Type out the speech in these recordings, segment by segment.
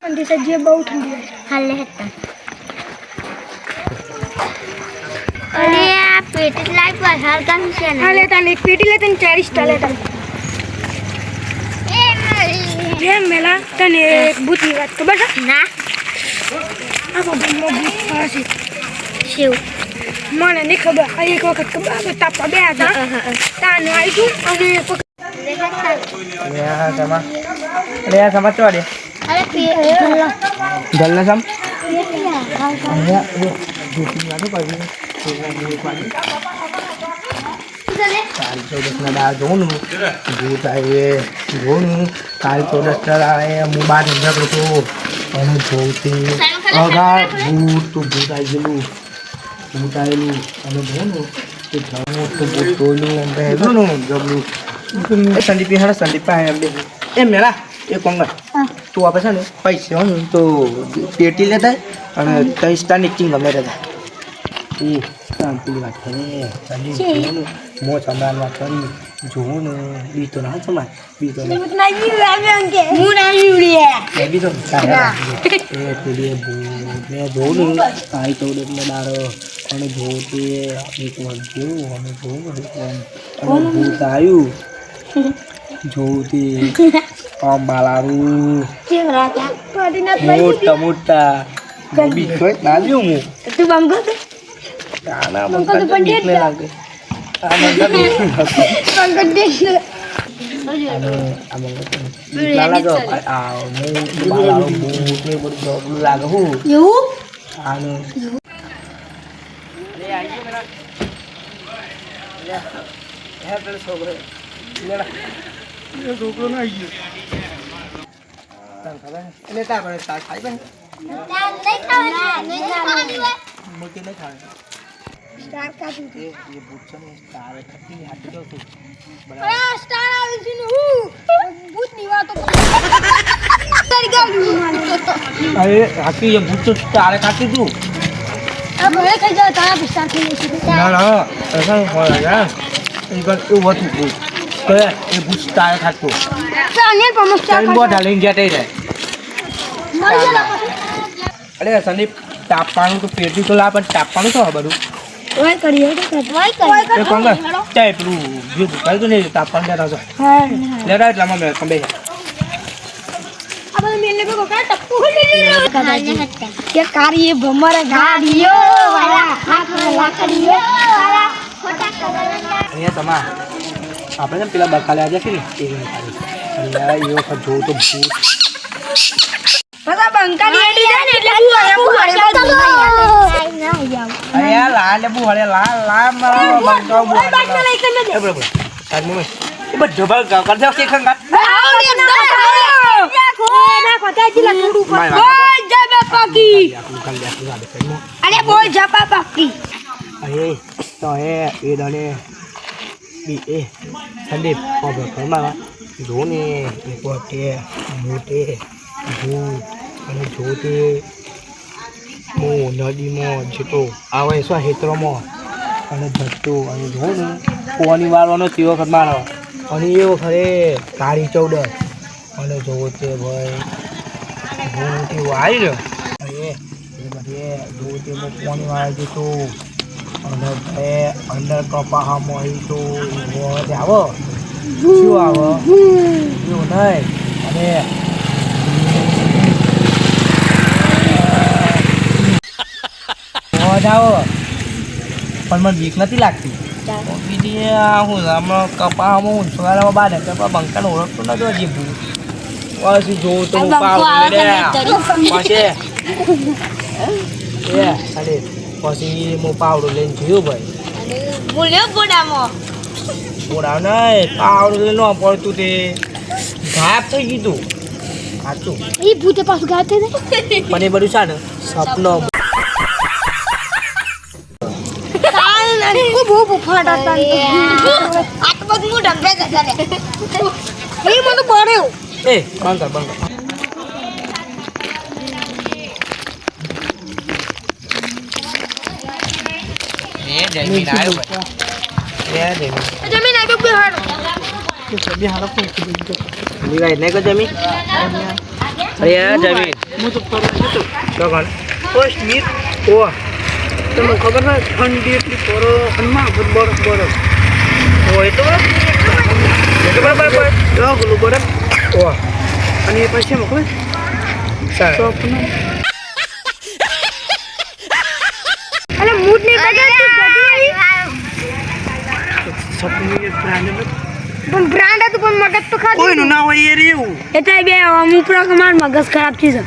ठंडी सब्जी है, बहुत ठंडी है। हाल ले सकता अरे पेटी लाइट पर हाल का निशान हाँ लेता नहीं, एक पेटी लेते हैं, 40 टा लेता ये मेला तने एक बूथ नहीं बात खबर है ना अब मैं बूथ फासी शिव મને નહીં ખબર આ એક વખત ખબર તાપા બે હતા તાન આવી તું અને ले समझ तो दे अरे गल्ला सम चले काल 14 ના જોનું ભૂત આવે જોનું કાલ 14 ના આવે હું બાર ધંધા કરતો અને જોતી અગાર ભૂત તો ભૂત આવી ગયું ભૂત આવેલું અને જોનું તે ઘણો તો ભૂત તોલું એમ કહેલું જબલું સંદીપ હાડા સંદીપ આ એમ એ મેલા એ કોંગા તું આપે છે ને પૈસા હોય ને તો પેટી લેતા અને તઈ સ્ટાનિકિંગ ગમે રહેતા એ શાંતિની વાત કરે ચાલી મો સમાન વાત કરી જોવું ને બી તો ના સમાન બી તો બૂથ નહીં આવે અંકે હું નહીં ઉડીયા એ બી તો એ પેલી ભૂત ને જોવું ને કાઈ તો ને દારો અને જોતે એક વાર જોવું અને જોવું અને ભૂત આવ્યું જોતી બાલારું राजा કોડીનાથ મોટા મોટા બી કોઈ લાગ્યું હું તું બંગો તો આના મંગલ તો બીક ન લાગે આ મંગલ બીક ન લાગે બંગો દેખ અને આ મંગલ બીક ના લાગે આ હું બાલારું બૂટ ને બધું જોબલું લાગે હું એવું આને છોકરો ના આવી ગયો એટલે તાર પણ તાર ખાઈ પણ મોટી નહીં ખાવે સ્ટાર કાપી એ ભૂત છે ને તારે ખટ્ટી હાથી દો તું આ સ્ટાર આવી છે ને હું ભૂત ની વાતો કરી ગયું અરે હાથી એ ભૂત તો તારે ખાતી તું अब भले कहीं जाए तारा पिस्ता खेलने से ના ના એસા હોય યાર એ કર એવું હતું ભૂત તો એ ભૂત તારે ખાતું तो अनिल प्रमुख क्या ચાલ બો ઢાલીને જતે રહે मर गया અરે સંદીપ તાપવાનું તો પેટી તો લા પણ તાપવાનું તો બધું वही करिए એ કોંગા ચાય પેલું જે ભૂકાઈ તો નહીં તાપવાનું લેતા છો हां લેતા એટલામાં મેં કંબે अब मिलने को क्या टप्पू ले हाल ले सकता ये कार्य भमर गाड़ियो वाला हाथ में लाकड़ियो वाला खोटा અહીંયા તમા આપણે ને પેલા બકાલે આજે છે ને એવી ખાલી અરે એ વખત જોઉં તો ભૂત પતા બંકાની એડી જાય ને એટલે હું હરે અરે યાર લાલ લેબુ હળે લાલ મારા બંકાવ બુ એ બરાબર સાજ મમ્મી એ બધો ભાગ કર દે કે ખંગા અરે બોલ જપા પાકી અરે તો એ દને બી એ સંદીપ ઓબે કરમાં જો ને એ પોતે મોટે ભૂત અને જોતે મો નદીમાં જતો આવે શું હેતરોમાં અને જતો અને જો ને કોની વાળવાનો તેવો વખત મારો અને એવો ખરે કાળી 14 અને જોતે ભાઈ ભૂતી વાળી ને અરે એ બધે જોતે મો કોની વાળી જતો અને બે અંદર કપાહામાં આવી તો એ આવો શું આવો એવું નહીં અને આવો પણ મને બીક નથી લાગતી બીજી હું હમણાં કપાહામાં હું સવારમાં બાર કપા બંકાને ઓળખતો નતો હજી ભૂત પછી જોઉં તો હું પછી એ અરે પછી હું પાવડું લઈને જોયું ભાઈ बोले बोडामो બોડાવ નહીં પાવડું લઈને ન પડતું તે ગાયબ થઈ ગયું સાચું ये भूते पास गाते थे પણ એ બધું છે ને સપનો को भू फटा था आत्मक मु डब्बे गजरे ये मत पड़े એ બંધ કર જમીન આવ્યો ભાઈ जमीन आई पे हार જમીન નહીં કો જમીન અરે જમીન હું તો ફરવા જતો તો કાશ્મીર ઓ તમને ખબર છે ઠંડી એટલી પરો હનમાં બરફ એ તો બરાબર ગલું બરફ ઓ અને એ પછી એમાં ખબર સારું સપનું અરે મૂડ નહીં બગાડ સપનું એ બ્રાન્ડ પણ બ્રાન્ડ હતું પણ મગજ તો ખાધું કોઈનું ના હોય એ રેવું એટલે બે અમુક પ્રમાણ મગજ ખરાબ થઈ છે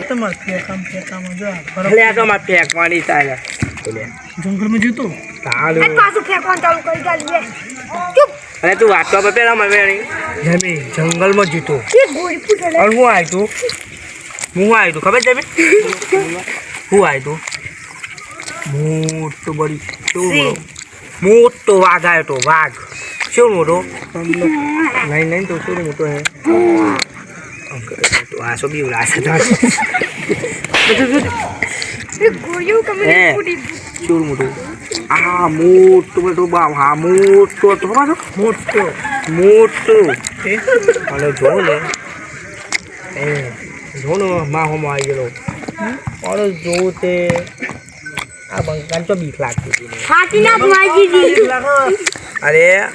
તમારે ફેંકામાં જો એટલે આ તો મારે ફેંકવાની ચાલે જંગલમાં જતો પાછું ફેંકવાનું ચાલુ કરી ચાલી ચૂપ અને તું વાત તો પેલા મને જમી જંગલમાં જીતો એ ગોળી ફૂટે અને હું આવ્યું તું ખબર જમી હું આવ્યું તું મોટો બળી કેવું મોટો વાઘ આવ્યો તો વાઘ શું મોટો નહીં તો શું મોટો હે તો આ શું બી ઉલાશે એ ગોળીઓ કમે હે ફૂટી શું મોટું આ મોટું બાપ હા મોટો તો મોટો અને જો ને એ જો ને માહોમાં આવી ગયેલો પણ જોવું તે આ બંકાન તો બીક લાગતી હતી ફાટી ના માજી દી અરે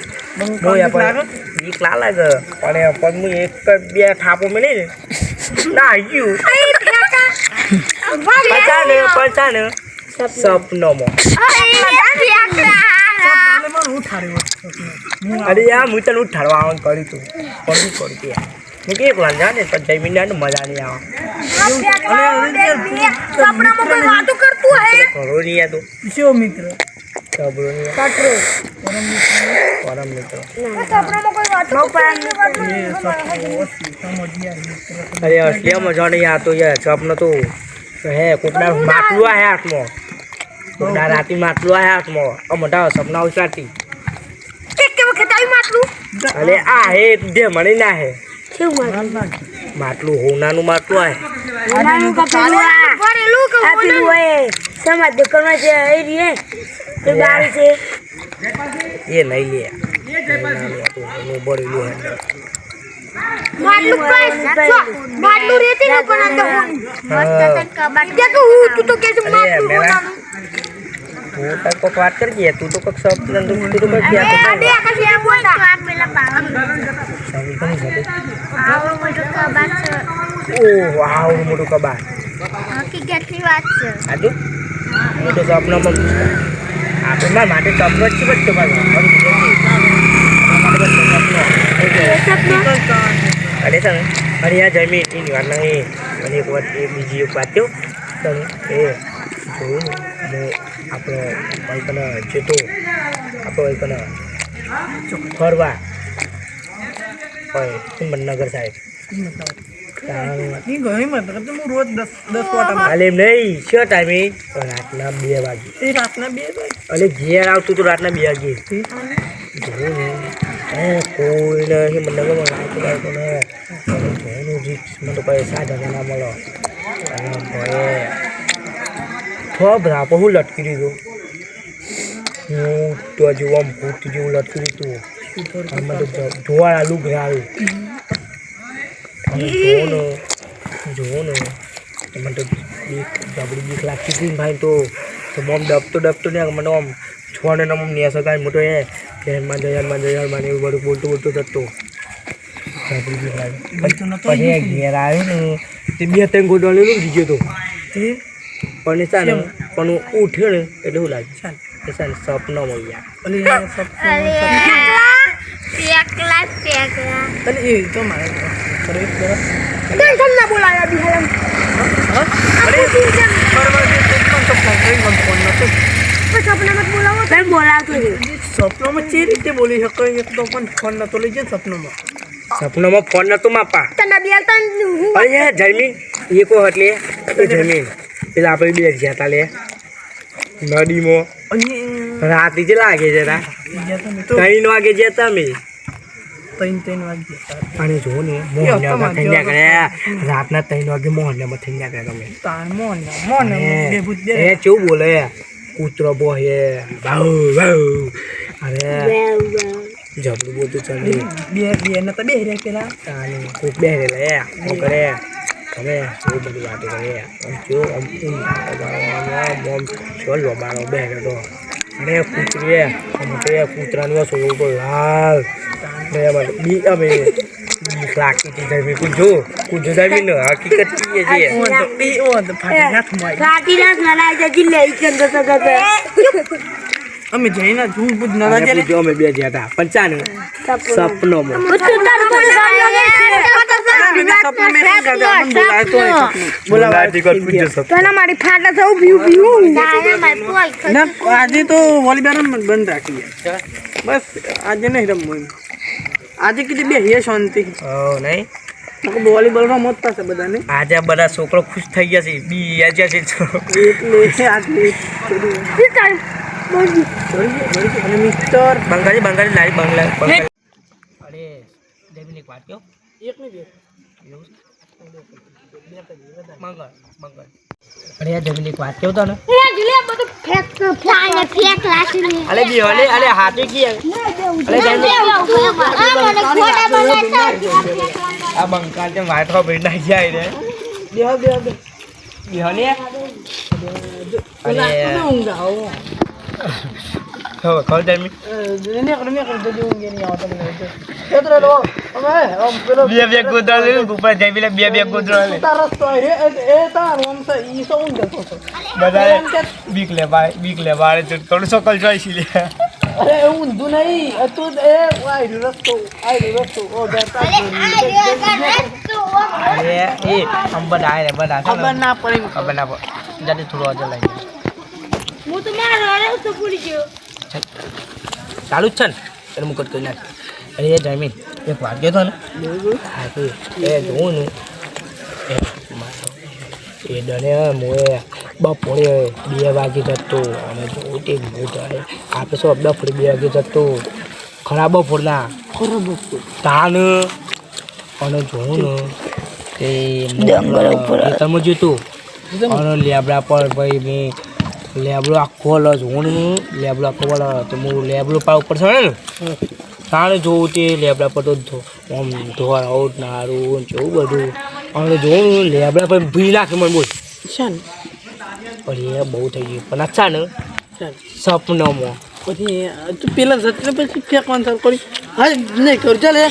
બીક લાગે પણ હું એક બે થાપો મેલી ને ના ગયું પચાને સપનોમાં અરે યાર હું તને ઉઠાડવા આવવાનું કર્યું તું પણ શું કરું યાર મેં કે એક વાર જા ને તો જઈ મિનિટ મજા નહીં આવે સપનામાં કોઈ વાતો કરતું હે ઘરો નહીં યાર તો શું મિત્ર ખબરો નહીં કાટરો પરમ મિત્રો સપનામાં કોઈ વાતો અરે અસલી મજા નહીં આવતો યાર સપનો તો હે કોકના માટલું આ હાથમાં કોકના રાતી માટલું આ હાથમાં આ મોટા સપના ઉસાતી કે વખત આવી માટલું અરે આ હે જે મને ના હે શું માર માટલું હોનાનું માટલું આ ઓનાનું કપેલું ભરેલું કે ઓનાનું હોય સમાજ દુકાનમાં છે એ રીએ તે બાર છે એ નહીં લે હું બળેલું હે માટલું પ્રાઇસ માટલું રેતી ન પણ તો તું તો કે છે માટલું ઓનાનું તું તો કોક વાત કરી ગયા તું તો કોક સપના તું તો કોક ક્યાં આ બે આકાશ એ બોલતા ઓ વાવ મોટું કબાટ હકીકતની વાત છે આજુ હું તો સપનામાં આપણે મારા માટે સપનો જ છે બધું અરે સર અરે યાર જમી એની વાત નહીં અને એક વાત એ બીજી એક વાત કહું સર એ જોયું ને આપણે ભાઈ કને જતો આપણે ભાઈ કને ફરવા હોય ચુંબનનગર સાહેબ હું રોજ 10 વાટા હાલે એમ નહીં શું ટાઈમે રાતના 2 વાગે એ રાતના 2 વાગે અને ઘેર આવતું તો રાતના 2 વાગે જોયું ને કોઈ નહીં મને આવતું ને જોયું રિક્સમાં તો પૈસા ના મળો અને ભયે ખૂબ રાપો હું લટકી દીધું હું તો હજુ આમ ભૂત જેવું લટકી દીધું આમાં તો જોવાળા લુગડા આવ્યું જોવો ને મને તો જબરી બીક લાગતી હતી ભાઈ તો આમ ડબતો ને મને આમ છોડે ને આમ નેસો કાંઈ મોટો એ જયમાં જયમાં એવું બધું બોલતો જતો જબરી બીક લાગે પછી ઘેર આવ્યો ને તે 2-3 ગોડવા લેલું બીજો તો પણ ચાલે પણ હું ઉઠ્યો ને એટલે શું લાગે ચાલે સપનો મળી ગયા અને એ તો મારે ટેન્શન ના બોલાયા બિહારમ સપનામાં બોલાવો તો બોલાવતો સપનામાં જે રીતે બોલી શકો એક તો પણ ફોન નતો લઈ જાય સપનામાં ફોન નતો માપા તને બેલતા હું અરે યાર જમીન એ કો એટલે એ જમીન પેલા આપણે 2 ગયા તા લે નદીમાં અને રાતે જે લાગે છે તા 3 વાગે જતા અમે 3 વાગે અને જો ને મોહન્યામાં થઈ ગયા કરે રાતના 3 વાગે મોહન્યામાં થઈ ગયા કરે તમે તાર મોન બે ભૂત બે એ કેવું બોલે કૂતરો બોહે ભાવ ભાવ અરે જબરું બોલતું ચાલે બે ને તો બે રે પેલા તાને ખૂબ બેરેલા એ હું કરે તમે એ બધી વાતો કરે જો ચોલ બારો બે તો અને કૂતરી મોટે કૂતરાની છોકરો તો લાલ બી અમે બીક લાગતી હતી ધર્મી કૂજો ધર્મી ને હકીકત કીએ છીએ અમે જઈને જૂઠ બુધ નવા જાય જો અમે બે જ્યાં હતા પણ ચાને સપનોમાં આજે તો વોલીબોલ બંધ રાખી બસ આજે નહીં રમવું આજે કીધું બે હે શાંતિ નહીં વોલીબોલમાં મોત થશે બધાને આજે બધા છોકરો ખુશ થઈ ગયા છે બી આજે છે એટલે આજે અને મિસ્ટર બંગાળી લારી બંગલા અરે દેવીની વાત કયો એક નહીં બે મંગળ અરે દેવીની વાત કેવું તને અરે બી અરે હાથે કી અરે આ બંકાળ જે વાત હો બેઠા જાય રે બિહોને અરે ઊંઘ આવો ખબર દેમી બે ગોદરા લે ઉપર જઈ પેલા બે ગોદરા લે બધા બીક લે બારે તો થોડું સકલ જોઈ છી લે અરે ઊંધું નહીં તું એ રસ્તો અરે એ અંબર આય રે બધા ખબર ના પડે ખબર ના પડે જલ્દી થોડું અજર લઈ હું તો મારો અરે તો પૂરી ગયો ચાલુ જ છે ને એને મુકટ કરી નાખ અરે એ જમીન એક વાગ્યો હતો ને હા તો એ જોઉં ને એ ડને મોએ બપોરે 2 વાગે જતો અને જોઉં તે મોટારે આપણે શું બપોરે 2 વાગે જતો ખરાબ બપોરના તાન અને જોઉં ને તે ખેતરમાં જતું અને લેબડા પર ભાઈ મેં લેબડો આખો લ જોઉં ને લેબડો આખો લ તો હું લેબડો પા ઉપર ચડે ને તાણે જોઉં તે લેબડા પર તો આમ ધોરાઉટ નારું જોવું બધું અને જોઉં ને લેબડા પર ભૂલી નાખે મને બોલ છે ને પણ એ બહુ થઈ ગયું પણ અચ્છા ને સપનામાં પછી તું પેલા જતી પછી ફેંકવાનું ચાલુ કરી હા નહીં કર ચાલે